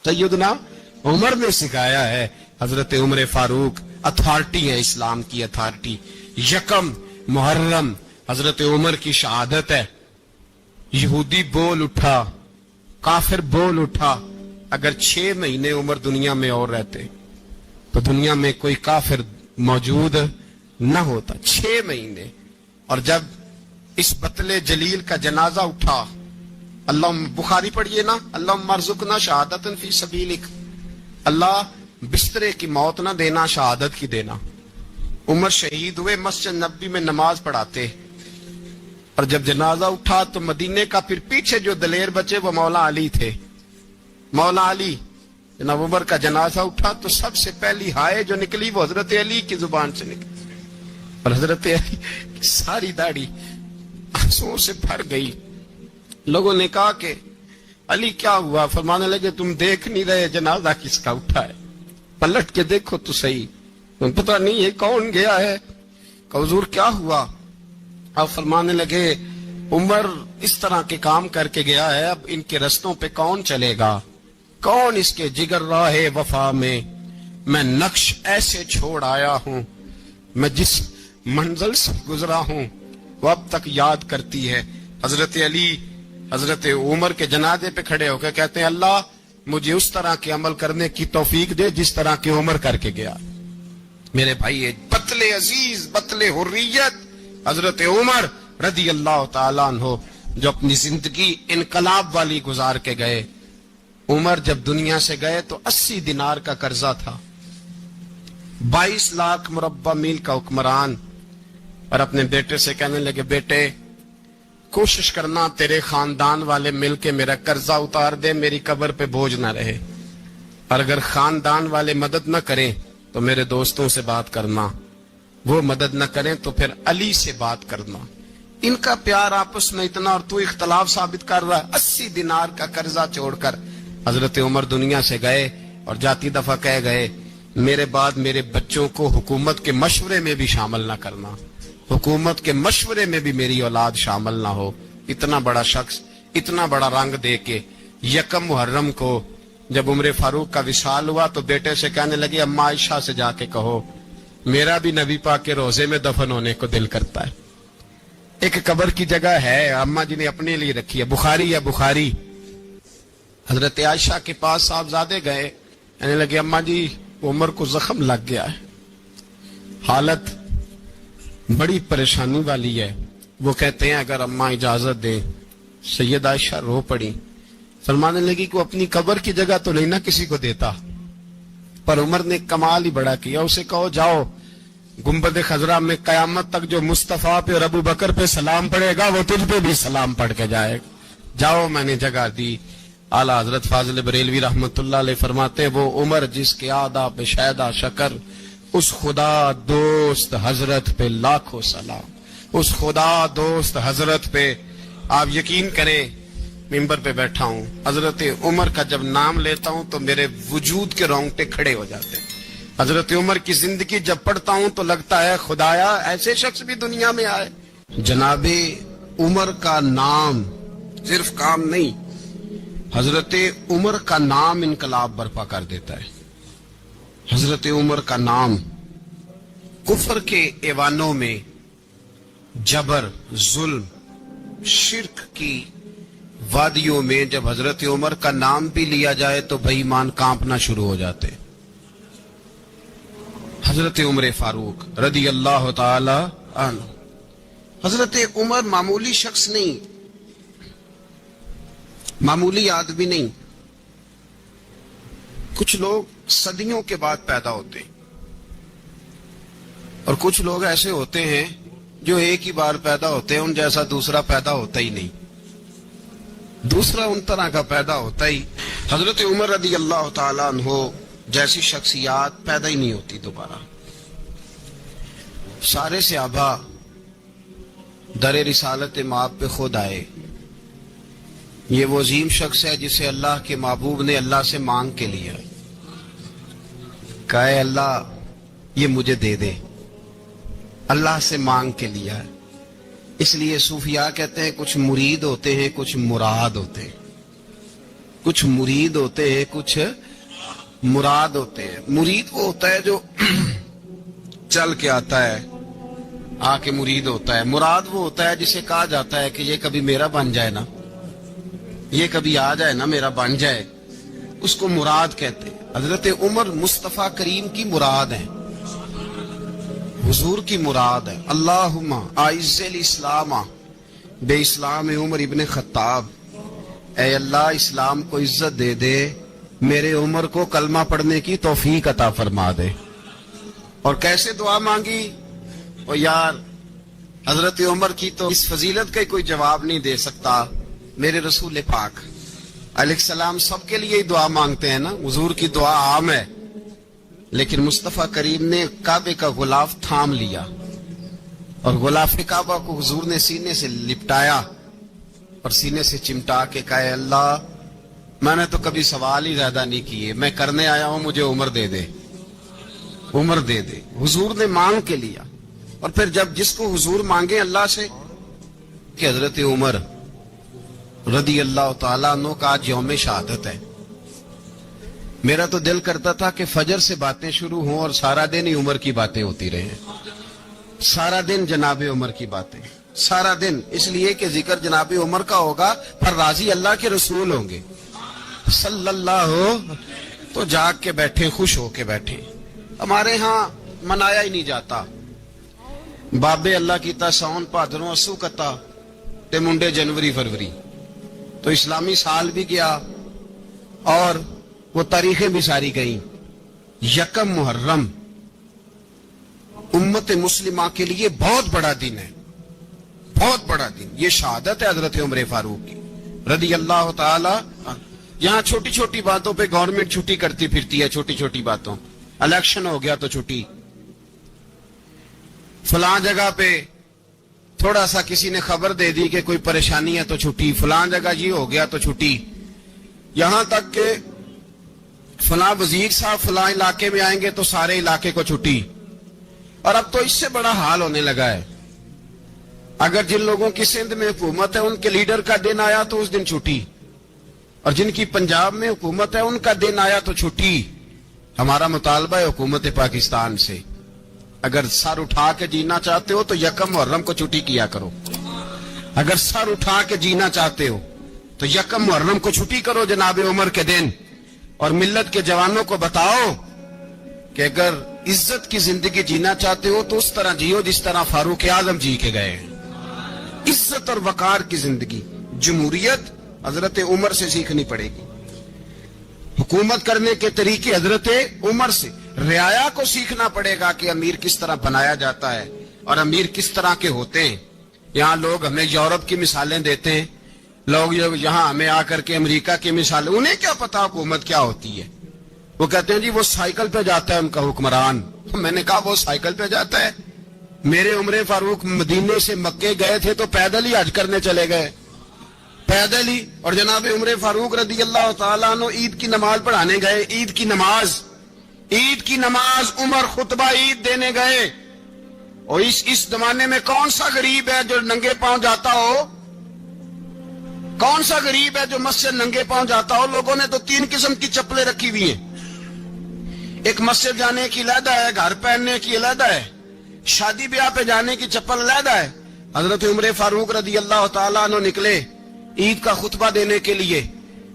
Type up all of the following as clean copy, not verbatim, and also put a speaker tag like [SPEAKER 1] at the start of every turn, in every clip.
[SPEAKER 1] سیدنا عمر نے سکھایا ہے. حضرت عمر فاروق اتھارٹی ہے اسلام کی اتھارٹی. یکم محرم حضرت عمر کی شہادت ہے. یہودی بول اٹھا, کافر بول اٹھا, اگر 6 مہینے عمر دنیا میں اور رہتے تو دنیا میں کوئی کافر موجود نہ ہوتا. 6 مہینے. اور جب اس بطل جلیل کا جنازہ اٹھا, اللہ بخاری پڑھیے نا, اللہم ارزقنا شہادت فی سبیلک, اللہ بسترے کی موت نہ دینا, شہادت کی دینا. عمر شہید ہوئے, مسجد نبی میں نماز پڑھاتے, اور جب جنازہ اٹھا تو مدینے کا پھر پیچھے جو دلیر بچے وہ مولا علی تھے. مولا علی, جناب عمر کا جنازہ اٹھا تو سب سے پہلی ہائے جو نکلی وہ حضرت علی کی زبان سے نکلی, اور حضرت علی کی ساری داڑھی آنسوؤں سے بھر گئی. لوگوں نے کہا کہ علی کیا ہوا؟ فرمانے لگے تم دیکھ نہیں رہے جنازہ کس کا اٹھا ہے, پلٹ کے دیکھو تو صحیح, تم پتہ نہیں ہے کون گیا ہے. کہ حضور کیا ہوا؟ آپ فرمانے لگے عمر اس طرح کے کام کر کے گیا ہے, اب ان کے رستوں پہ کون چلے گا؟ کون اس کے جگر راہ وفا میں نقش ایسے چھوڑ آیا ہوں, میں جس منزل سے گزرا ہوں وہ اب تک یاد کرتی ہے. حضرت علی حضرت عمر کے جنازے پہ کھڑے ہو کے کہتے ہیں اللہ مجھے اس طرح کے عمل کرنے کی توفیق دے جس طرح کی عمر کر کے گیا. میرے بھائی, بطل عزیز, بطل حریت حضرت عمر رضی اللہ تعالیٰ عنہ, جو اپنی زندگی انقلاب والی گزار کے گئے. عمر جب دنیا سے گئے تو 80 دینار کا قرضہ تھا, 22 لاکھ مربع میل کا حکمران, اور اپنے بیٹے سے کہنے لگے بیٹے کوشش کرنا تیرے خاندان والے مل کے میرا قرضہ اتار دے, میری قبر پہ بوجھ نہ رہے, اور اگر خاندان والے مدد نہ کریں تو میرے دوستوں سے بات کرنا, وہ مدد نہ کریں تو پھر علی سے بات کرنا. ان کا پیار آپس میں اتنا, اور تو اختلاف ثابت کر رہا ہے. 80 دینار کا قرضہ چھوڑ کر حضرت عمر دنیا سے گئے, اور جاتی دفعہ کہہ گئے میرے بعد میرے بچوں کو حکومت کے مشورے میں بھی شامل نہ کرنا, حکومت کے مشورے میں بھی میری اولاد شامل نہ ہو. اتنا بڑا شخص اتنا بڑا رنگ دے کے یکم محرم کو جب عمر فاروق کا وصال ہوا تو بیٹے سے کہنے لگے اماں عائشہ سے جا کے کہو میرا بھی نبی پاک کے روزے میں دفن ہونے کو دل کرتا ہے. ایک قبر کی جگہ ہے اماں جی نے اپنے لیے رکھی ہے, بخاری ہے بخاری. حضرت عائشہ کے پاس صاحبزادے گئے, کہنے لگے اماں جی عمر کو زخم لگ گیا ہے, حالت بڑی پریشانی والی ہے. وہ کہتے ہیں اگر اماں اجازت دیں. سید عائشہ رو پڑی, فرمانے لگی کہ اپنی قبر کی جگہ تو نہیں نہ کسی کو دیتا, پر عمر نے کمال ہی بڑا کیا. اسے کہو جاؤ گنبد خضرا میں قیامت تک جو مصطفیٰ پہ اور ابو بکر پہ سلام پڑے گا وہ تجھ پہ بھی سلام پڑھ کے جائے گا, جاؤ میں نے جگہ دی. اعلیٰ حضرت فاضل بریلوی رحمت اللہ علیہ فرماتے ہیں وہ عمر جس کے آداب شیدہ شکر, اس خدا دوست حضرت پہ لاکھوں سلام, اس خدا دوست حضرت پہ. آپ یقین کریں ممبر پہ بیٹھا ہوں, حضرت عمر کا جب نام لیتا ہوں تو میرے وجود کے رونگٹے کھڑے ہو جاتے ہیں. حضرت عمر کی زندگی جب پڑھتا ہوں تو لگتا ہے خدایا ایسے شخص بھی دنیا میں آئے. جناب عمر کا نام صرف کام نہیں, حضرت عمر کا نام انقلاب برپا کر دیتا ہے. حضرت عمر کا نام کفر کے ایوانوں میں جبر, ظلم, شرک کی وادیوں میں جب حضرت عمر کا نام بھی لیا جائے تو بے ایمان کانپنا شروع ہو جاتے. حضرت عمر فاروق رضی اللہ تعالی عنہ. حضرت عمر معمولی شخص نہیں, معمولی آدمی نہیں. کچھ لوگ صدیوں کے بعد پیدا ہوتے ہیں اور کچھ لوگ ایسے ہوتے ہیں جو ایک ہی بار پیدا ہوتے ہیں, ان جیسا دوسرا پیدا ہوتا ہی نہیں, دوسرا ان طرح کا پیدا ہوتا ہی. حضرت عمر رضی اللہ تعالیٰ عنہ جیسی شخصیات پیدا ہی نہیں ہوتی دوبارہ. سارے صحابہ در رسالت مآب پہ خود آئے. یہ وہ عظیم شخص ہے جسے اللہ کے محبوب نے اللہ سے مانگ کے لیا, کہا اے اللہ یہ مجھے دے دے, اللہ سے مانگ کے لیا ہے. اس لیے صوفیاء کہتے ہیں کچھ مرید ہوتے ہیں کچھ مراد ہوتے ہیں. کچھ مرید ہوتے ہیں، کچھ مراد ہوتے ہیں. مرید وہ ہوتا ہے جو چل کے آتا ہے، آ کے مرید ہوتا ہے. مراد وہ ہوتا ہے جسے کہا جاتا ہے کہ یہ کبھی میرا بن جائے نا، یہ کبھی آ جائے نا، میرا بن جائے، اس کو مراد کہتے ہیں. حضرت عمر مصطفیٰ کریم کی مراد ہیں، حضور کی مراد ہے. اللہم اعز الاسلام بے اسلام عمر ابن خطاب. اے اللہ اسلام کو عزت دے دے، میرے عمر کو کلمہ پڑھنے کی توفیق عطا فرما دے. اور کیسے دعا مانگی؟ اور یار حضرت عمر کی تو اس فضیلت کا کوئی جواب نہیں دے سکتا. میرے رسول پاک علیہ السلام سب کے لیے ہی دعا مانگتے ہیں نا، حضور کی دعا عام ہے، لیکن مصطفیٰ کریم نے کعبے کا غلاف تھام لیا اور غلاف کعبہ کو حضور نے سینے سے لپٹایا اور سینے سے چمٹا کے کہا اے اللہ میں نے تو کبھی سوال ہی زیادہ نہیں کیے، میں کرنے آیا ہوں، مجھے عمر دے دے، عمر دے دے. حضور نے مانگ کے لیا. اور پھر جب جس کو حضور مانگے اللہ سے کہ حضرت عمر رضی اللہ تعالیٰ عنہ کا آج یوم شہادت ہے، میرا تو دل کرتا تھا کہ فجر سے باتیں شروع ہوں اور سارا دن ہی عمر کی باتیں ہوتی رہیں، سارا دن جناب عمر کی باتیں، سارا دن. اس لیے کہ ذکر جناب عمر کا ہوگا پر راضی اللہ کے رسول ہوں گے صلی اللہ ہو، تو جاگ کے بیٹھے، خوش ہو کے بیٹھے. ہمارے ہاں منایا ہی نہیں جاتا. بابے اللہ کیتا ساؤن بھادروں اسو کتا تے منڈے جنوری فروری. تو اسلامی سال بھی گیا اور وہ تاریخیں بھی ساری گئیں. یکم محرم امت مسلمہ کے لیے بہت بڑا دن ہے، بہت بڑا دن. یہ شہادت ہے حضرت عمر فاروق کی رضی اللہ تعالی. یہاں چھوٹی چھوٹی باتوں پہ گورنمنٹ چھٹی کرتی پھرتی ہے، چھوٹی چھوٹی باتوں. الیکشن ہو گیا تو چھٹی، فلاں جگہ پہ تھوڑا سا کسی نے خبر دے دی کہ کوئی پریشانی ہے تو چھٹی، فلاں جگہ یہ ہو گیا تو چھٹی. یہاں تک کہ فلاں وزیر صاحب فلاں علاقے میں آئیں گے تو سارے علاقے کو چھٹی. اور اب تو اس سے بڑا حال ہونے لگا ہے. اگر جن لوگوں کی سندھ میں حکومت ہے ان کے لیڈر کا دن آیا تو اس دن چھٹی، اور جن کی پنجاب میں حکومت ہے ان کا دن آیا تو چھٹی. ہمارا مطالبہ ہے حکومت پاکستان سے، اگر سر اٹھا کے جینا چاہتے ہو تو یکم محرم کو چھٹی کیا کرو. اگر سر اٹھا کے جینا چاہتے ہو تو یکم محرم کو چھٹی کرو جناب عمر کے دن. اور ملت کے جوانوں کو بتاؤ کہ اگر عزت کی زندگی جینا چاہتے ہو تو اس طرح جیو جس طرح فاروق اعظم جی کے گئے ہیں. عزت اور وقار کی زندگی. جمہوریت حضرت عمر سے سیکھنی پڑے گی، حکومت کرنے کے طریقے حضرت عمر سے. رعایا کو سیکھنا پڑے گا کہ امیر کس طرح بنایا جاتا ہے اور امیر کس طرح کے ہوتے ہیں. یہاں لوگ ہمیں یورپ کی مثالیں دیتے ہیں، لوگ یہاں ہمیں آ کر کے امریکہ کی مثالیں، انہیں کیا پتا حکومت کیا ہوتی ہے. وہ کہتے ہیں جی وہ سائیکل پہ جاتا ہے ان کا حکمران. میں نے کہا وہ سائیکل پہ جاتا ہے؟ میرے عمر فاروق مدینے سے مکے گئے تھے تو پیدل ہی حج کرنے چلے گئے، پیدل ہی. اور جناب عمر فاروق رضی اللہ تعالیٰ عنہ عید کی نماز پڑھانے گئے. عید کی نماز عمر خطبہ عید دینے گئے. اور اس زمانے میں کون سا غریب ہے جو ننگے پاؤں جاتا ہو؟ کون سا غریب ہے جو مسجد ننگے پاؤں جاتا ہو؟ لوگوں نے تو 3 قسم کی چپلیں رکھی ہوئی ہیں. ایک مسجد جانے کی علیحدہ ہے، گھر پہننے کی علیحدہ ہے، شادی بیاہ پہ جانے کی چپل علیحدہ ہے. حضرت عمر فاروق رضی اللہ تعالیٰ عنہ نکلے عید کا خطبہ دینے کے لیے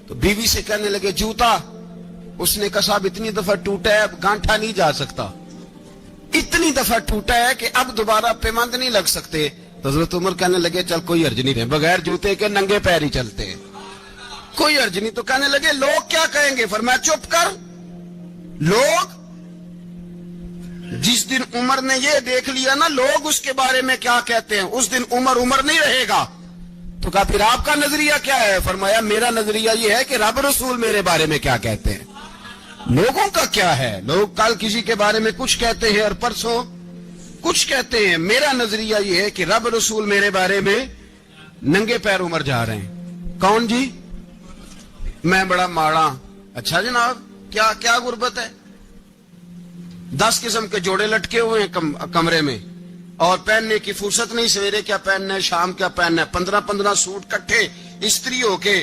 [SPEAKER 1] تو بیوی سے کہنے لگے جوتا. اس نے کہا صاحب اتنی دفعہ ٹوٹا ہے اب گانٹھا نہیں جا سکتا، اتنی دفعہ ٹوٹا ہے کہ اب دوبارہ پیمند نہیں لگ سکتے. تو حضرت عمر کہنے لگے چل کوئی حرج نہیں ہے، بغیر جوتے کے ننگے پیر ہی چلتے ہیں، کوئی حرج نہیں. تو کہنے لگے لوگ کیا کہیں گے؟ فرمایا چپ کر. لوگ جس دن عمر نے یہ دیکھ لیا نا لوگ اس کے بارے میں کیا کہتے ہیں، اس دن عمر نہیں رہے گا. تو کہا پھر آپ کا نظریہ کیا ہے؟ فرمایا میرا نظریہ یہ ہے کہ رب رسول میرے بارے میں کیا کہتے ہیں. لوگوں کا کیا ہے؟ لوگ کل کسی کے بارے میں کچھ کہتے ہیں اور پرسوں کچھ کہتے ہیں. میرا نظریہ یہ ہے کہ رب رسول میرے بارے میں ننگے پیر عمر جا رہے ہیں. کون جی؟ میں بڑا ماڑا. اچھا جناب کیا غربت ہے؟ 10 قسم کے جوڑے لٹکے ہوئے ہیں کمرے میں اور پہننے کی فرصت نہیں. سویرے کیا پہننا ہے، شام کیا پہننا ہے، 15 سوٹ کٹھے استری ہو کے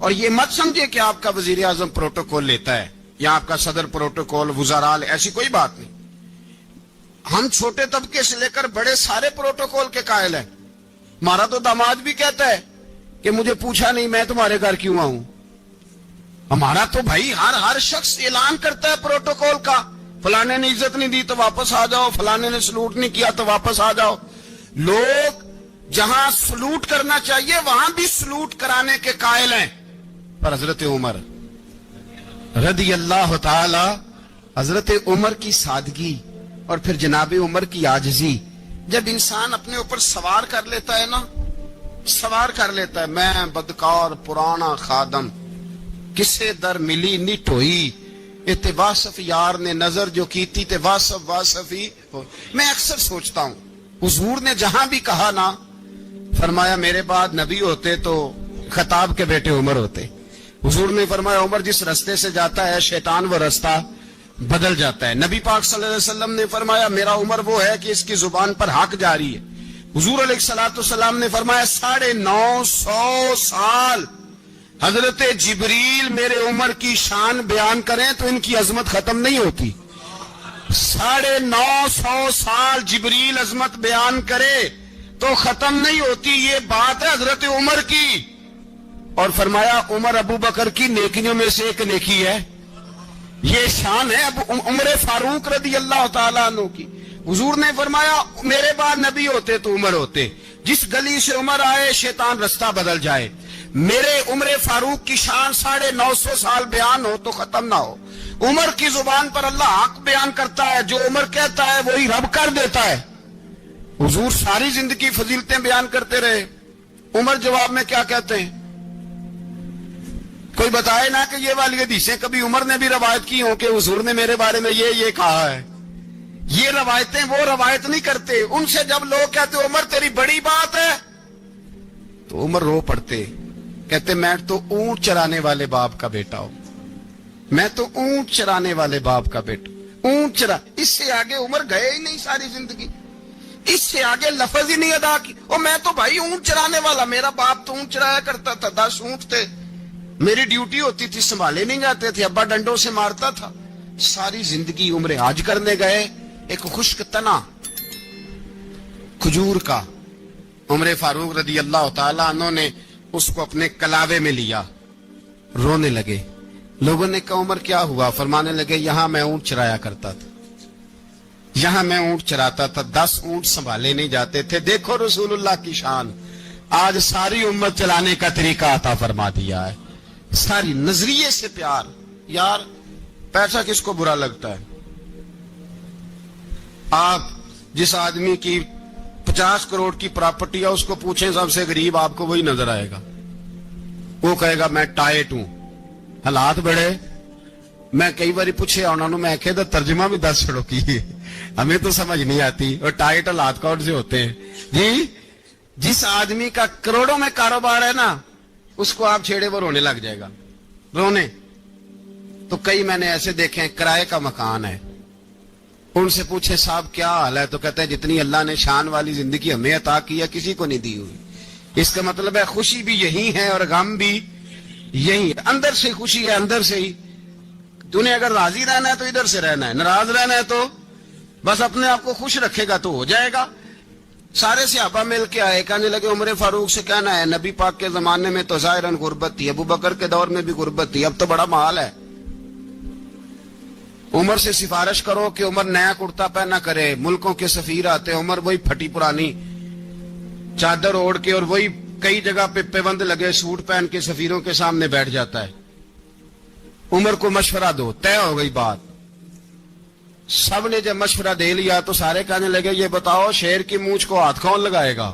[SPEAKER 1] اور یہ مت سمجھے کہ آپ کا وزیر اعظم پروٹوکول لیتا ہے یا آپ کا صدر پروٹوکول، وزراء، ایسی کوئی بات نہیں. ہم چھوٹے طبقے سے لے کر بڑے سارے پروٹوکول کے قائل ہیں. ہمارا تو داماد بھی کہتا ہے کہ مجھے پوچھا نہیں میں تمہارے گھر کیوں آؤں. ہمارا تو بھائی ہر شخص اعلان کرتا ہے پروٹوکول کا، فلانے نے عزت نہیں دی تو واپس آ جاؤ، فلانے نے سلوٹ نہیں کیا تو واپس آ جاؤ. لوگ جہاں سلوٹ کرنا چاہیے وہاں بھی سلوٹ کرانے کے قائل ہیں. پر حضرت عمر رضی اللہ تعالی، حضرت عمر کی سادگی اور پھر جناب عمر کی عاجزی، جب انسان اپنے اوپر سوار کر لیتا ہے نا، سوار کر لیتا ہے، میں بدکار پرانا خادم، کسے در ملی نٹ ہوئی، تے واصف یار نے نظر جو کی تھی تے واصف ہی ہو. میں اکثر سوچتا ہوں حضور نے جہاں بھی کہا نا، فرمایا میرے بعد نبی ہوتے تو خطاب کے بیٹے عمر ہوتے. حضور نے فرمایا عمر جس رستے سے جاتا ہے شیطان وہ رستہ بدل جاتا ہے. نبی پاک صلی اللہ علیہ وسلم نے فرمایا میرا عمر وہ ہے کہ اس کی زبان پر حق جاری ہے. حضور علیہ الصلوۃ والسلام نے فرمایا 950 سال حضرت جبریل میرے عمر کی شان بیان کریں تو ان کی عظمت ختم نہیں ہوتی. 950 سال جبریل عظمت بیان کرے تو ختم نہیں ہوتی. یہ بات ہے حضرت عمر کی. اور فرمایا عمر ابو بکر کی نیکیوں میں سے ایک نیکی ہے. یہ شان ہے اب عمر فاروق رضی اللہ تعالیٰ عنہ کی. حضور نے فرمایا میرے بعد نبی ہوتے تو عمر ہوتے. جس گلی سے عمر آئے شیطان رستہ بدل جائے. میرے عمر فاروق کی شان 950 سال بیان ہو تو ختم نہ ہو. عمر کی زبان پر اللہ حق بیان کرتا ہے، جو عمر کہتا ہے وہی رب کر دیتا ہے. حضور ساری زندگی فضیلتیں بیان کرتے رہے، عمر جواب میں کیا کہتے ہیں؟ کوئی بتائے نا کہ یہ والی حدیثیں کبھی عمر نے بھی روایت کی ہوں کہ حضور نے میرے بارے میں یہ کہا ہے. یہ روایتیں وہ روایت نہیں کرتے. ان سے جب لوگ کہتے عمر تیری بڑی بات ہے تو عمر رو پڑتے، کہتے میں تو اونٹ چرانے والے باپ کا بیٹا ہوں، میں تو اونٹ چرانے والے باپ کا بیٹا. اونٹ چرا، اس سے آگے عمر گئے ہی نہیں ساری زندگی، اس سے آگے لفظ ہی نہیں ادا کی. اور میں تو بھائی اونٹ چرانے والا، میرا باپ تو اونٹ چرایا کرتا تھا، 10 اونٹ تھے، میری ڈیوٹی ہوتی تھی، سنبھالے نہیں جاتے تھے، ابا ڈنڈوں سے مارتا تھا. ساری زندگی عمر حج کرنے گئے، ایک خشک تنا کھجور کا عمر فاروق رضی اللہ تعالیٰ عنہ نے اس کو اپنے کلاوے میں لیا، رونے لگے. لوگوں نے کہا عمر کیا ہوا؟ فرمانے لگے یہاں میں اونٹ چرایا کرتا تھا، یہاں میں اونٹ چراتا تھا، 10 اونٹ سنبھالے نہیں جاتے تھے. دیکھو رسول اللہ کی شان، آج ساری امت چلانے کا طریقہ عطا فرما دیا ہے. ساری نظریے سے پیار. یار پیسہ کس کو برا لگتا ہے؟ آپ جس آدمی کی 50 کروڑ کی پراپرٹی ہے اس کو پوچھیں سب سے غریب، آپ کو وہی نظر آئے گا. وہ کہے گا میں ٹائٹ ہوں. حالات بڑے، میں کئی باری پوچھے انہوں نے، میں کہتا ترجمہ بھی 10 چھڑوں کی ہمیں تو سمجھ نہیں آتی. اور ٹائٹ حالات کون سے ہوتے ہیں جی؟ جس آدمی کا کروڑوں میں کاروبار ہے نا، اس کو آپ چھیڑے وہ رونے لگ جائے گا، رونے. تو کئی میں نے ایسے دیکھے ہیں کرائے کا مکان ہے، ان سے پوچھے صاحب کیا حال ہے، تو کہتے ہیں جتنی اللہ نے شان والی زندگی ہمیں عطا کی ہے کسی کو نہیں دی ہوئی. اس کا مطلب ہے خوشی بھی یہی ہے اور غم بھی یہی ہے. اندر سے خوشی ہے، اندر سے ہی. تو نے اگر راضی رہنا ہے تو ادھر سے رہنا ہے، ناراض رہنا ہے تو بس اپنے آپ کو خوش رکھے گا تو ہو جائے گا. سارے صحابہ مل کے آئے، کہنے لگے عمر فاروق سے کہنا ہے نبی پاک کے زمانے میں تو ظاہراً غربت تھی، ابو بکر کے دور میں بھی غربت تھی، اب تو بڑا مال ہے. عمر سے سفارش کرو کہ عمر نیا کرتا پہنا کرے. ملکوں کے سفیر آتے، عمر وہی پھٹی پرانی چادر اوڑھ کے اور وہی کئی جگہ پہ پیوند لگے سوٹ پہن کے سفیروں کے سامنے بیٹھ جاتا ہے. عمر کو مشورہ دو، طے ہو گئی بات. سب نے جب مشورہ دے لیا تو سارے کہنے لگے یہ بتاؤ شیر کی مونچھ کو ہاتھ کون لگائے گا؟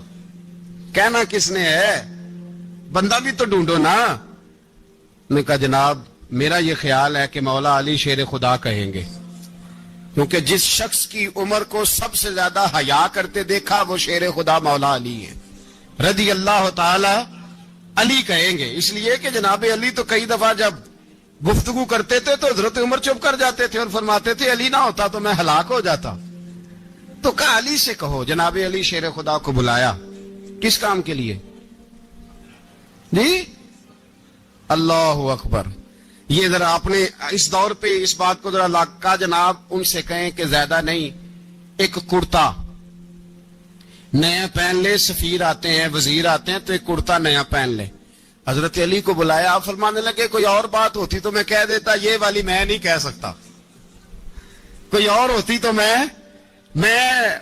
[SPEAKER 1] کہنا کس نے ہے؟ بندہ بھی تو ڈھونڈو نا. نے کہا جناب میرا یہ خیال ہے کہ مولا علی شیر خدا کہیں گے، کیونکہ جس شخص کی عمر کو سب سے زیادہ حیا کرتے دیکھا وہ شیر خدا مولا علی ہے رضی اللہ تعالی. علی کہیں گے اس لیے کہ جناب علی تو کئی دفعہ جب گفتگو کرتے تھے تو حضرت عمر چپ کر جاتے تھے اور فرماتے تھے علی نہ ہوتا تو میں ہلاک ہو جاتا. تو کہا علی سے کہو. جناب علی شیر خدا کو بلایا، کس کام کے لیے جی؟ اللہ اکبر. یہ ذرا اپنے اس دور پہ اس بات کو ذرا لاکا جناب ان سے کہیں کہ زیادہ نہیں، ایک کرتا نیا پہن لے، سفیر آتے ہیں، وزیر آتے ہیں تو ایک کرتا نیا پہن لے. حضرت علی کو بلایا، آپ فرمانے لگے کوئی اور بات ہوتی تو میں کہہ دیتا، یہ والی میں نہیں کہہ سکتا. کوئی اور ہوتی تو میں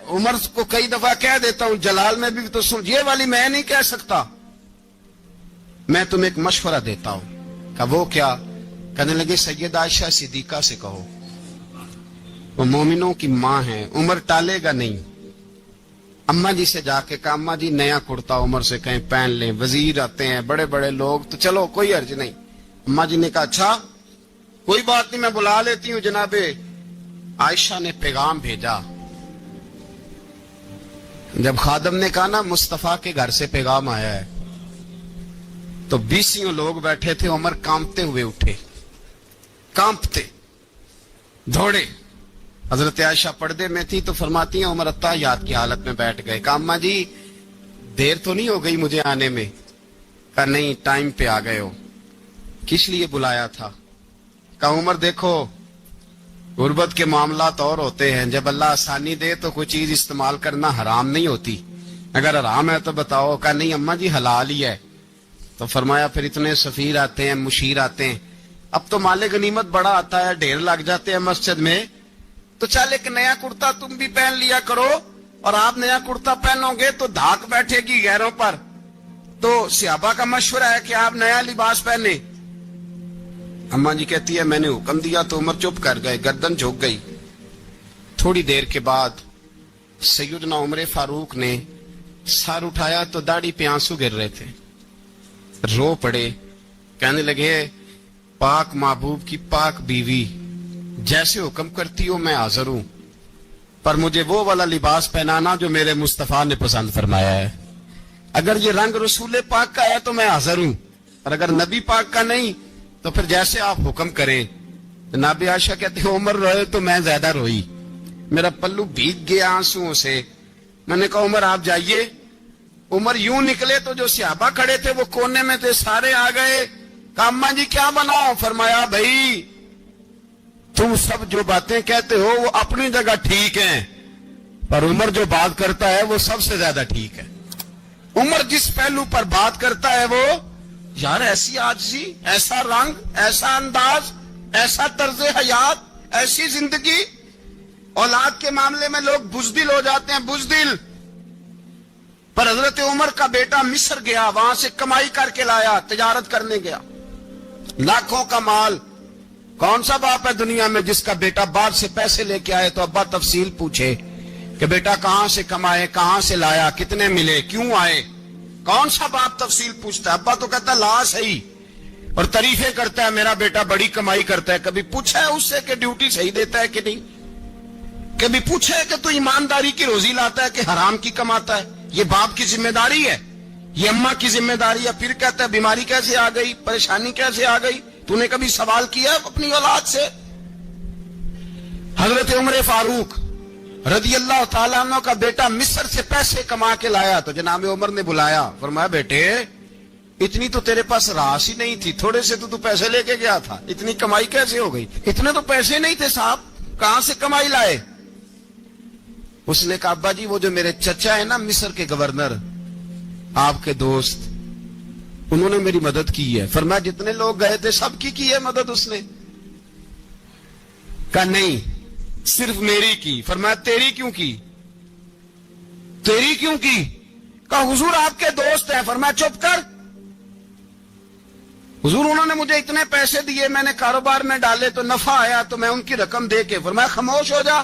[SPEAKER 1] عمر کو کئی دفعہ کہہ دیتا ہوں، جلال میں بھی تو سن، یہ والی میں نہیں کہہ سکتا. میں تمہیں ایک مشورہ دیتا ہوں. کہا وہ کیا؟ کہنے لگے سیدہ عائشہ صدیقہ سے کہو، وہ مومنوں کی ماں ہیں، عمر ٹالے گا نہیں. اماں جی سے جا کے کہا اماں جی نیا کرتا عمر سے کہیں پہن لیں، وزیر آتے ہیں، بڑے بڑے لوگ، تو چلو کوئی حرج نہیں. اماں جی نے کہا اچھا کوئی بات نہیں، میں بلا لیتی ہوں. جناب عائشہ نے پیغام بھیجا. جب خادم نے کہا نا مصطفیٰ کے گھر سے پیغام آیا ہے، تو 20 لوگ بیٹھے تھے. عمر کانپتے ہوئے اٹھے، کانپتے دوڑے. حضرت عائشہ پردے میں تھی تو فرماتی ہیں عمر اتحیات کی حالت میں بیٹھ گئے. کہا اماں جی دیر تو نہیں ہو گئی مجھے آنے میں؟ کہا نہیں، ٹائم پہ آ گئے ہو. کس لیے بلایا تھا؟ کہا عمر دیکھو غربت کے معاملات اور ہوتے ہیں، جب اللہ آسانی دے تو کوئی چیز استعمال کرنا حرام نہیں ہوتی، اگر حرام ہے تو بتاؤ. کہا نہیں اماں جی حلال ہی ہے. تو فرمایا پھر اتنے سفیر آتے ہیں، مشیر آتے ہیں، اب تو مال غنیمت بڑا آتا ہے، ڈھیر لگ جاتے ہیں مسجد میں، تو چل ایک نیا کرتا تم بھی پہن لیا کرو، اور آپ نیا کرتا پہنو گے تو دھاک بیٹھے گی غیروں پر. تو صحابہ کا مشورہ ہے کہ آپ نیا لباس پہنے. اماں جی کہتی ہے میں نے حکم دیا تو عمر چپ کر گئے، گردن جھک گئی. تھوڑی دیر کے بعد سیدنا عمر فاروق نے سر اٹھایا تو داڑھی پہ آنسو گر رہے تھے، رو پڑے. کہنے لگے پاک محبوب کی پاک بیوی جیسے حکم کرتی ہو میں حاضر ہوں، پر مجھے وہ والا لباس پہنانا جو میرے مصطفیٰ نے پسند فرمایا ہے. اگر یہ رنگ رسول پاک کا ہے تو میں حاضر ہوں، اور اگر نبی پاک کا نہیں تو پھر جیسے آپ حکم کریں. جناب عائشہ کہتے ہیں عمر روئے تو میں زیادہ روئی، میرا پلو بھیگ گیا آنسوؤں سے. میں نے کہا عمر آپ جائیے. عمر یوں نکلے تو جو صحابہ کھڑے تھے وہ کونے میں تھے، سارے آ گئے. کہا اماں جی کیا بناؤ؟ فرمایا بھائی تم سب جو باتیں کہتے ہو وہ اپنی جگہ ٹھیک ہیں، پر عمر جو بات کرتا ہے وہ سب سے زیادہ ٹھیک ہے. عمر جس پہلو پر بات کرتا ہے وہ یار ایسی عاجزی، ایسا رنگ، ایسا انداز، ایسا طرز حیات، ایسی زندگی. اولاد کے معاملے میں لوگ بزدل ہو جاتے ہیں، بزدل. پر حضرت عمر کا بیٹا مصر گیا، وہاں سے کمائی کر کے لایا، تجارت کرنے گیا، لاکھوں کا مال. کون سا باپ ہے دنیا میں جس کا بیٹا باہر سے پیسے لے کے آئے تو ابا تفصیل پوچھے کہ بیٹا کہاں سے کمائے، کہاں سے لایا، کتنے ملے، کیوں آئے؟ کون سا باپ تفصیل پوچھتا ہے؟ ابا تو کہتا ہے لا صحیح، اور تعریفیں کرتا ہے میرا بیٹا بڑی کمائی کرتا ہے. کبھی پوچھا ہے اس سے کہ ڈیوٹی صحیح دیتا ہے کہ نہیں؟ کبھی پوچھا ہے کہ تو ایمانداری کی روزی لاتا ہے کہ حرام کی کماتا ہے؟ یہ باپ کی ذمہ داری ہے، یہ اماں کی ذمہ داری ہے. پھر کہتا ہے بیماری کیسے آ گئی، پریشانی کیسے آ گئی؟ تو نے کبھی سوال کیا اپنی اولاد سے؟ حضرت عمر فاروق رضی اللہ تعالیٰ عنہ کا بیٹا مصر سے پیسے کما کے لایا تو جناب عمر نے بلایا، فرمایا بیٹے اتنی تو تیرے پاس راس ہی نہیں تھی، تھوڑے سے تو پیسے لے کے گیا تھا، اتنی کمائی کیسے ہو گئی؟ اتنے تو پیسے نہیں تھے صاحب، کہاں سے کمائی لائے؟ اس نے کہا ابا جی وہ جو میرے چچا ہے نا مصر کے گورنر، آپ کے دوست، انہوں نے میری مدد کی ہے. فرمایا جتنے لوگ گئے تھے سب کی ہے مدد اس نے؟ کہا نہیں صرف میری کی. فرمایا تیری کیوں کی؟ تیری کیوں کی؟ کہا حضور آپ کے دوست ہیں. فرمایا چپ کر، حضور انہوں نے مجھے اتنے پیسے دیے، میں نے کاروبار میں ڈالے تو نفع آیا تو میں ان کی رقم دے کے. فرمایا خاموش ہو جا،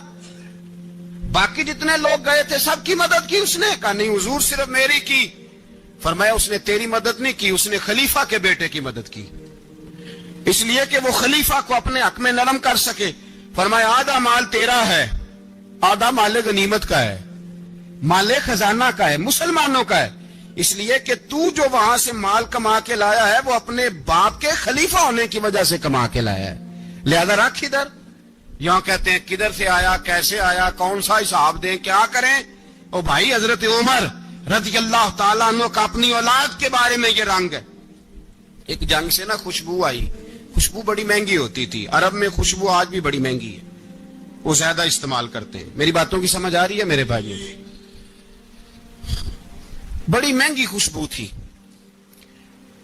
[SPEAKER 1] باقی جتنے لوگ گئے تھے سب کی مدد کی اس نے؟ کہا نہیں حضور صرف میری کی. فرمایا اس نے تیری مدد نہیں کی، اس نے خلیفہ کے بیٹے کی مدد کی، اس لیے کہ وہ خلیفہ کو اپنے حق میں نرم کر سکے. فرمایا آدھا مال تیرا ہے، آدھا مال غنیمت کا ہے، مال خزانہ کا ہے، مسلمانوں کا ہے، اس لیے کہ تو جو وہاں سے مال کما کے لایا ہے وہ اپنے باپ کے خلیفہ ہونے کی وجہ سے کما کے لایا ہے، لہذا رکھ ادھر. یہاں کہتے ہیں کدھر سے آیا، کیسے آیا، کون سا حساب دیں، کیا کریں؟ او بھائی حضرت عمر رضی اللہ تعالیٰ عنہ کا اپنی اولاد کے بارے میں یہ رنگ ہے ایک جنگ سے نا خوشبو آئی. خوشبو بڑی مہنگی ہوتی تھی. عرب میں خوشبو آج بھی بڑی مہنگی ہے, وہ زیادہ استعمال کرتے ہیں. میری باتوں کی سمجھ آ رہی ہے میرے بھائیوں؟ بڑی مہنگی خوشبو تھی.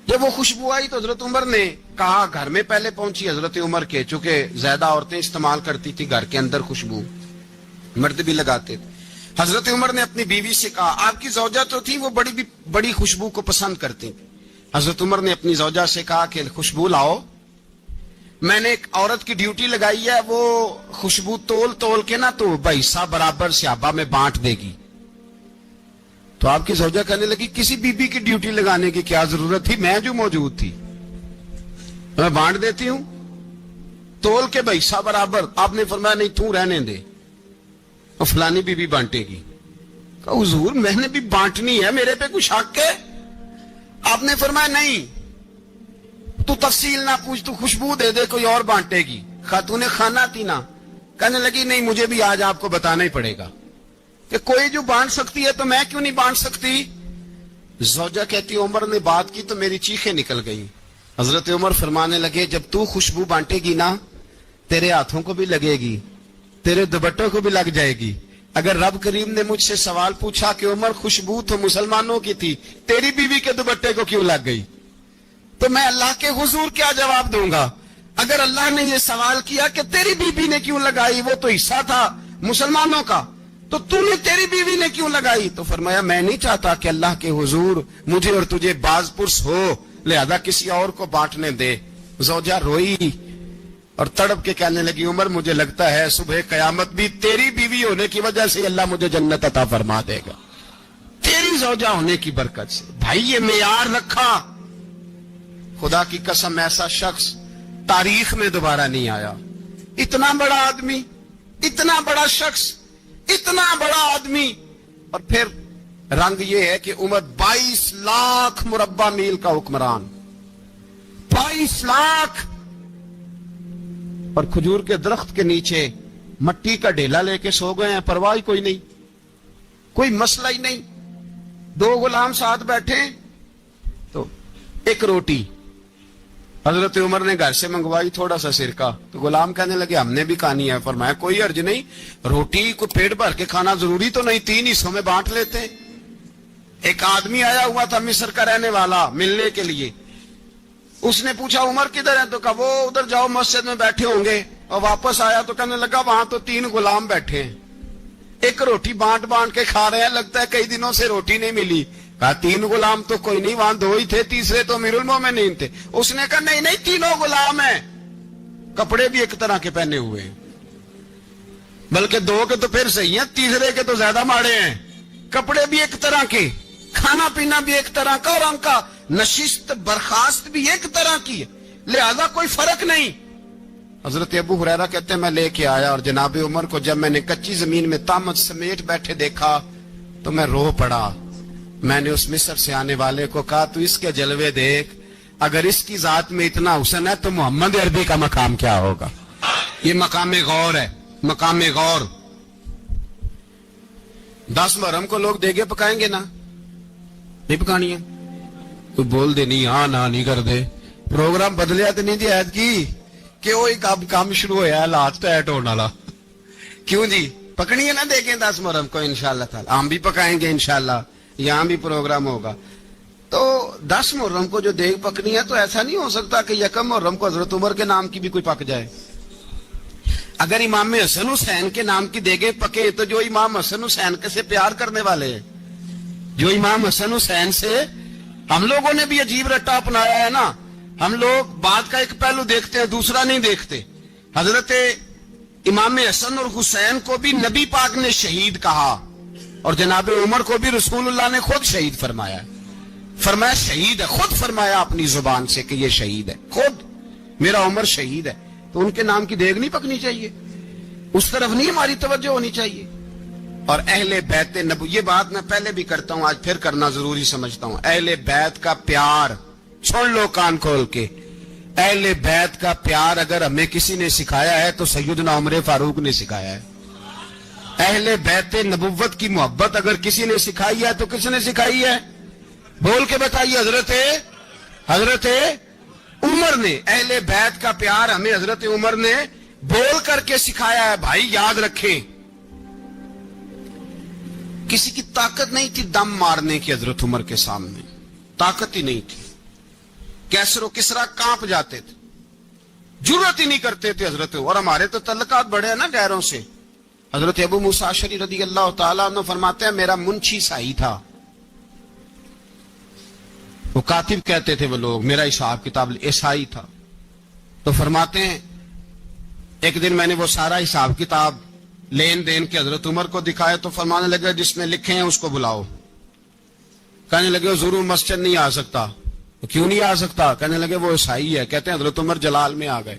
[SPEAKER 1] جب وہ خوشبو آئی تو حضرت عمر نے کہا, گھر میں پہلے پہنچی حضرت عمر کے, چونکہ زیادہ عورتیں استعمال کرتی تھی گھر کے اندر خوشبو, مرد بھی لگاتے تھے. حضرت عمر نے اپنی بیوی سے کہا, آپ کی زوجہ تو تھی وہ بڑی خوشبو کو پسند کرتی تھی. حضرت عمر نے اپنی زوجہ سے کہا کہ خوشبو لاؤ, میں نے ایک عورت کی ڈیوٹی لگائی ہے, وہ خوشبو تول کے نا تو بھائیسا برابر صحابہ میں بانٹ دے گی. تو آپ کی زوجہ کہنے لگی, کسی بی بی کی ڈیوٹی لگانے کی کیا ضرورت تھی, میں جو موجود تھی میں بانٹ دیتی ہوں تول کے بھائیسا برابر. آپ نے فرمایا نہیں تو رہنے دے, اور فلانی بی بی بانٹے گی. کہا حضور میں نے بھی بانٹنی ہے, میرے پہ کچھ حق ہے؟ آپ نے فرمایا نہیں, تو تفصیل نہ پوچھ, تو خوشبو دے دے, کوئی اور بانٹے گی. خاتون خانہ تھی نا, کہنے لگی نہیں مجھے بھی آج آپ کو بتانا ہی پڑے گا کہ کوئی جو بانٹ سکتی ہے تو میں کیوں نہیں بانٹ سکتی. زوجہ کہتی عمر نے بات کی تو میری چیخیں نکل گئی. حضرت عمر فرمانے لگے, جب تو خوشبو بانٹے گی نا تیرے ہاتھوں کو بھی لگے گی, تیرے دوپٹوں کو بھی لگ جائے گی. اگر رب کریم نے مجھ سے سوال پوچھا کہ عمر خوشبو تو مسلمانوں کی تھی, تیری بیوی کے دوپٹے کو کیوں لگ گئی, تو میں اللہ کے حضور کیا جواب دوں گا؟ اگر اللہ نے یہ سوال کیا کہ تیری بیوی نے کیوں لگائی, وہ تو حصہ تھا مسلمانوں کا, تو نے تیری بیوی نے کیوں لگائی؟ تو فرمایا میں نہیں چاہتا کہ اللہ کے حضور مجھے اور تجھے باز پرس ہو, لہذا کسی اور کو بانٹنے دے. زوجہ روئی اور تڑپ کے کہنے لگی, عمر مجھے لگتا ہے صبح قیامت بھی تیری بیوی ہونے کی وجہ سے اللہ مجھے جنت عطا فرما دے گا, تیری زوجہ ہونے کی برکت سے. بھائی یہ معیار رکھا, خدا کی قسم ایسا شخص تاریخ میں دوبارہ نہیں آیا. اتنا بڑا آدمی, اتنا بڑا شخص, اتنا بڑا آدمی, اور پھر رنگ یہ ہے کہ عمر 22 لاکھ مربع میل کا حکمران, 22 لاکھ, اور کھجور کے درخت کے نیچے مٹی کا ڈھیلا لے کے سو گئے ہیں, پرواہ کوئی نہیں, کوئی مسئلہ ہی نہیں. 2 غلام ساتھ بیٹھے تو ایک روٹی حضرت عمر نے گھر سے منگوائی, تھوڑا سا سرکہ, تو غلام کہنے لگے ہم نے بھی کھانی ہے. فرمایا کوئی حرج نہیں, روٹی کو پیٹ بھر کے کھانا ضروری تو نہیں, 3 حصوں میں بانٹ لیتے ہیں. ایک آدمی آیا ہوا تھا مصر کا رہنے والا ملنے کے لیے, اس نے پوچھا عمر کدھر ہے, تو کہا وہ ادھر جاؤ مسجد میں بیٹھے ہوں گے. اور واپس آیا تو کہنے لگا وہاں تو 3 غلام بیٹھے ہیں, ایک روٹی بانٹ کے کھا رہے ہیں, لگتا ہے کئی دنوں سے روٹی نہیں ملی. کہا 3 غلام تو کوئی نہیں, وہاں 2 ہی تھے, تیسرے تو امیر المومنین تھے. اس نے کہا نہیں 3 غلام ہیں, کپڑے بھی ایک طرح کے پہنے ہوئے ہیں, بلکہ 2 کے تو پھر صحیح ہیں, تیسرے کے تو زیادہ ماڑے ہیں. کپڑے بھی ایک طرح کے, کھانا پینا بھی ایک طرح کا, اور ان کا نشست برخاست بھی ایک طرح کی ہے, لہذا کوئی فرق نہیں. حضرت ابو ہریرہ کہتے ہیں میں لے کے آیا, اور جناب عمر کو جب میں نے کچی زمین میں تامت سمیٹ بیٹھے دیکھا تو میں رو پڑا. میں نے اس مصر سے آنے والے کو کہا تو اس کے جلوے دیکھ, اگر اس کی ذات میں اتنا حسن ہے تو محمد عربی کا مقام کیا ہوگا. یہ مقام غور ہے, مقام غور. 10 محرم کو لوگ دیگے پکائیں گے نا, نہیں پکانی ہے, کوئی بول دے نہیں, ہاں نہ نہیں کر دے, پروگرام بدلیا تو نہیں جی عید کی کہ وہ ایک کام شروع ہوا ہے لات ٹائٹ ہونے والا, کیوں جی پکنی ہے نا دیکھیں 10 محرم کو انشاءاللہ تعالی, ہم بھی پکائیں گے انشاءاللہ, یہاں بھی پروگرام ہوگا. تو 10 محرم کو جو دیگ پکنی ہے تو ایسا نہیں ہو سکتا کہ 1 محرم کو حضرت عمر کے نام کی بھی کوئی پک جائے. اگر امام حسن حسین کے نام کی دیگیں پکے تو جو امام حسن حسین سے پیار کرنے والے ہیں, جو امام حسن حسین سے, ہم لوگوں نے بھی عجیب رٹا اپنایا ہے نا, ہم لوگ بات کا ایک پہلو دیکھتے ہیں دوسرا نہیں دیکھتے. حضرت امام حسن اور حسین کو بھی نبی پاک نے شہید کہا, اور جناب عمر کو بھی رسول اللہ نے خود شہید فرمایا. فرمایا شہید ہے, خود فرمایا اپنی زبان سے کہ یہ شہید ہے, خود میرا عمر شہید ہے. تو ان کے نام کی دیگ نہیں پکنی چاہیے, اس طرف نہیں ہماری توجہ ہونی چاہیے. اور اہل بیت نبوت, یہ بات میں پہلے بھی کرتا ہوں, آج پھر کرنا ضروری سمجھتا ہوں. اہل بیت کا پیار سن لو کان کھول کے, اہل بیت کا پیار اگر ہمیں کسی نے سکھایا ہے تو سیدنا عمر فاروق نے سکھایا ہے. اہل بیت نبوت کی محبت اگر کسی نے سکھائی ہے تو کس نے سکھائی ہے؟ بول کے بتائیے. حضرت عمر نے، اہل بیت کا پیار ہمیں حضرت عمر نے بول کر کے سکھایا ہے. بھائی یاد رکھیں، کسی کی طاقت نہیں تھی دم مارنے کی حضرت عمر کے سامنے، طاقت ہی نہیں تھی. کیسر و کسرا کانپ جاتے تھے، جرأت ہی نہیں کرتے تھے حضرت. اور ہمارے تو تعلقات بڑے ہیں نا غیروں سے. حضرت ابو موسیٰ اشعری رضی اللہ تعالیٰ عنہ فرماتے ہیں میرا منشی عیسائی تھا. وہ کاتب کہتے تھے وہ لوگ، میرا حساب کتاب عیسائی تھا. تو فرماتے ہیں ایک دن میں نے وہ سارا حساب کتاب لین دین کے حضرت عمر کو دکھایا تو فرمانے لگے جس نے لکھے ہیں اس کو بلاؤ. کہنے لگے ضرور مسجد نہیں آ سکتا. کیوں نہیں آ سکتا؟ کہنے لگے وہ عیسائی ہے. کہتے ہیں حضرت عمر جلال میں آ گئے.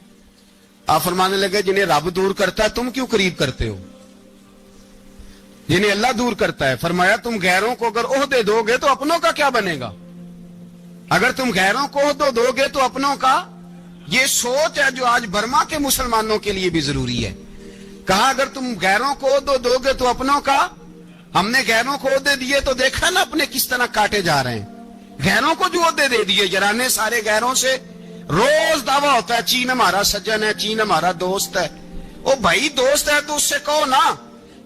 [SPEAKER 1] آپ فرمانے لگے جنہیں رب دور کرتا ہے تم کیوں قریب کرتے ہو؟ جنہیں اللہ دور کرتا ہے. فرمایا تم غیروں کو اگر عہدے دو گے تو اپنوں کا کیا بنے گا؟ اگر تم غیروں کو عہدے دو گے تو اپنوں کا. یہ سوچ ہے جو آج برما کے مسلمانوں کے لیے بھی ضروری ہے. کہا اگر تم غیروں کو عہدے دو گے تو اپنوں کا. ہم نے غیروں کو عہدے دیے تو دیکھا نا اپنے کس طرح کاٹے جا رہے ہیں. غیروں کو جو عہدے دے دیے جرانے سارے غیروں سے. روز دعویٰ ہوتا ہے چین ہمارا سجن ہے، چین ہمارا دوست ہے. او بھائی دوست ہے تو اس سے کہو نا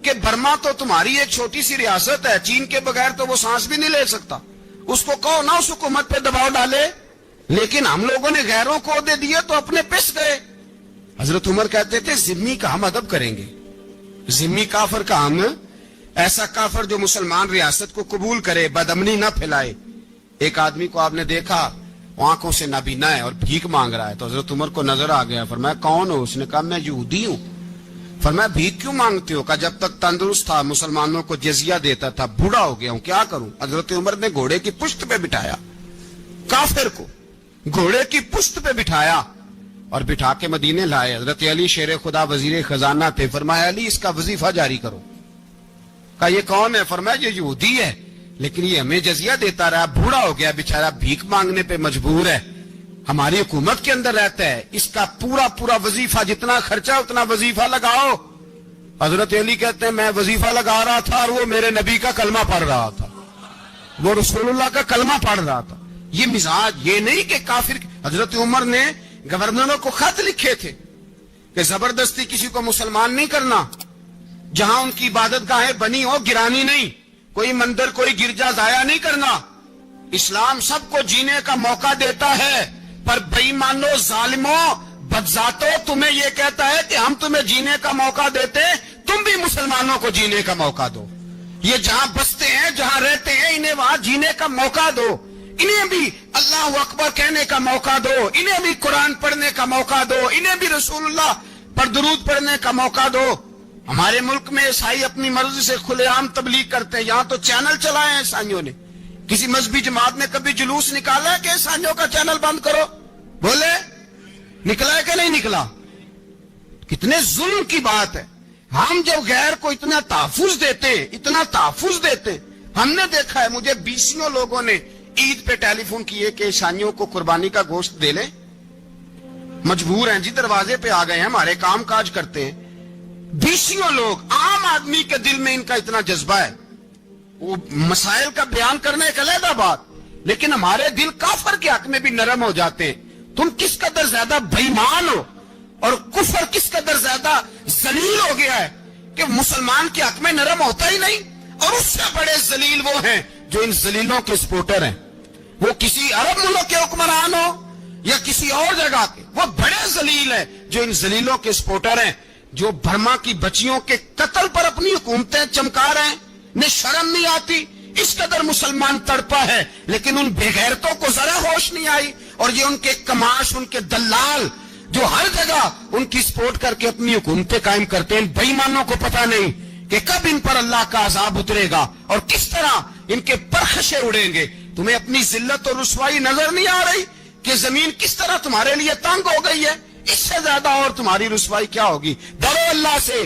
[SPEAKER 1] کہ برما تو تمہاری ایک چھوٹی سی ریاست ہے، چین کے بغیر تو وہ سانس بھی نہیں لے سکتا. اس کو کہو نا اس حکومت پہ دباؤ ڈالے. لیکن ہم لوگوں نے غیروں کو عہدے دیے تو اپنے پس گئے. حضرت عمر کہتے تھے ذمی کا ہم ادب کریں گے. ذمی کافر کا ہم، ایسا کافر جو مسلمان ریاست کو قبول کرے، بدامنی نہ پھیلائے. ایک آدمی کو آپ نے دیکھا آنکھوں سے نابینا ہے اور بھیک مانگ رہا ہے تو حضرت عمر کو نظر آ گیا. فرمایا کون ہو؟ اس نے کہا میں یہودی ہوں. فرمایا بھیک کیوں مانگتے ہو؟ کہا جب تک تندرست تھا مسلمانوں کو جزیہ دیتا تھا، بوڑھا ہو گیا ہوں کیا کروں. حضرت عمر نے گھوڑے کی پشت پہ بٹھایا کافر کو، گھوڑے کی پشت پہ بٹھایا اور بٹھا کے مدینے لائے. حضرت علی شیر خدا وزیر خزانہ تھے. فرمایا علی اس کا وظیفہ جاری کرو. کہا یہ کون ہے؟ فرمایا یہ یہودی ہے لیکن یہ ہمیں جزیہ دیتا رہا، بوڑھا ہو گیا بیچارہ، بھیک مانگنے پہ مجبور ہے، ہماری حکومت کے اندر رہتا ہے، اس کا پورا وظیفہ جتنا خرچہ اتنا وظیفہ لگاؤ. حضرت علی کہتے ہیں میں وظیفہ لگا رہا تھا اور وہ میرے نبی کا کلمہ پڑھ رہا تھا، وہ رسول اللہ کا کلمہ پڑھ رہا تھا. یہ مزاج، یہ نہیں کہ کافر. حضرت عمر نے گورنروں کو خط لکھے تھے کہ زبردستی کسی کو مسلمان نہیں کرنا، جہاں ان کی عبادت گاہیں بنی ہو گرانی نہیں، کوئی مندر کوئی گرجا ضائع نہیں کرنا. اسلام سب کو جینے کا موقع دیتا ہے، پر بے ایمانو ظالموں بدذاتوں تمہیں یہ کہتا ہے کہ ہم تمہیں جینے کا موقع دیتے، تم بھی مسلمانوں کو جینے کا موقع دو. یہ جہاں بستے ہیں جہاں رہتے ہیں انہیں وہاں جینے کا موقع دو، انہیں بھی اللہ اکبر کہنے کا موقع دو، انہیں بھی قرآن پڑھنے کا موقع دو، انہیں بھی رسول اللہ پر درود پڑھنے کا موقع دو. ہمارے ملک میں عیسائی اپنی مرضی سے کھلے عام تبلیغ کرتے ہیں. یہاں تو چینل چلائے ہیں عیسائیوں نے. کسی مذہبی جماعت نے کبھی جلوس نکالا ہے کہ عیسائیوں کا چینل بند کرو؟ بولے نکلا ہے کہ نہیں نکلا؟ کتنے ظلم کی بات ہے. ہم جب غیر کو اتنا تحفظ دیتے ہم نے دیکھا ہے، مجھے 20 لوگوں نے عید پہ ٹیلی فون کیے کہ عیسائیوں کو قربانی کا گوشت دے لیں، مجبور ہیں جی، دروازے پہ آ گئے ہیں، ہمارے کام کاج کرتے ہیں. 20 لوگ، عام آدمی کے دل میں ان کا اتنا جذبہ ہے، وہ مسائل کا بیان کرنے ایک علیحدہ بات، لیکن ہمارے دل کافر کے حق میں بھی نرم ہو جاتے ہیں. تم کس قدر زیادہ بے ایمان ہو اور کفر کس قدر زیادہ ذلیل ہو گیا ہے کہ مسلمان کے حق میں نرم ہوتا ہی نہیں. اور اس سے بڑے ذلیل وہ ہیں جو ان ذلیلوں کے سپورٹر ہیں. وہ کسی عرب ملک کے حکمران ہو یا کسی اور جگہ کے، وہ بڑے ذلیل ہیں جو ان ذلیلوں کے سپورٹر ہیں، جو برما کی بچیوں کے قتل پر اپنی حکومتیں چمکا رہے ہیں. انہیں شرم نہیں آتی. اس قدر مسلمان تڑپا ہے لیکن ان بے غیرتوں کو ذرا ہوش نہیں آئی. اور یہ ان کے کماش، ان کے دلال جو ہر جگہ ان کی سپورٹ کر کے اپنی حکومتیں قائم کرتے ہیں، بے ایمانوں کو پتہ نہیں کہ کب ان پر اللہ کا عذاب اترے گا اور کس طرح ان کے پرخشے اڑیں گے. تمہیں اپنی ذلت اور رسوائی نظر نہیں آ رہی کہ زمین کس طرح تمہارے لیے تنگ ہو گئی ہے؟ اس سے زیادہ اور تمہاری رسوائی کیا ہوگی؟ ڈرو اللہ سے.